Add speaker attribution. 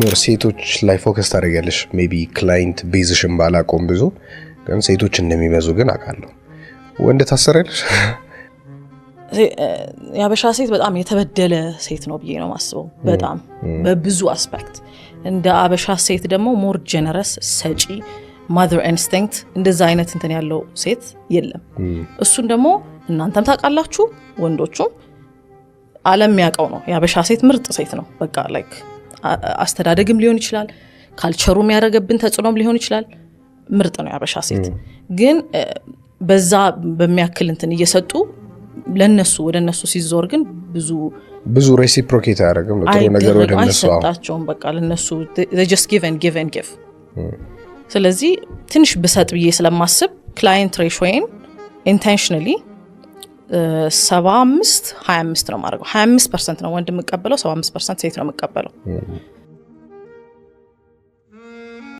Speaker 1: ሞር ሴቶች ላይ ፎከስ ታደርጋለሽ ሜቢ ክላይንት ቤዝሽን ባላቆም ብዙ ግን ሴቶች እንደሚበዙ ግን አውቃለሁ ወንድ ታሰረልሽ
Speaker 2: ያበሻ ሴት በጣም የተበደለ ሴት ነው ብዬ ነው ማስበው በጣም በብዙ አስፔክት እንደ አበሻ ሴት ደግሞ ሞር ጀነረስ ሰጪ mother instinct እንደዛ አይነት እንትን ያለው ሴት የለም እሱን ደግሞ እናንተም ታውቃላችሁ ወንዶቹም ዓለም ያውቀው ነው ያበሻ ሴት ምርጥ ሴት ነው በቃ ላይክ አስተዳደግም ሊሆን ይችላል ካልቸሩም ያረገብን ተጽዕኖም ሊሆን ይችላል ምርጥ ነው ያበሻ ሴት ግን በዛ በሚያክል እንትን እየሰጡ ለነሱ ወደነሱ ሲዞር ግን ብዙ
Speaker 1: ሬሲፕሮኬት ያደርግም ለጥሩ ነገር ወደነሱ
Speaker 2: አይሰጣቸውም በቃ ለነሱ they just give and give ስለዚህ ትንሽ በሰጥ ብዬ ስለማስብ ክላይንት ሬሾዬን ኢንቴንሽናሊ 75-25 ነው ማድረገው 25% ነው ወንድ የምቀበለው 75% ሴት ነው የምቀበለው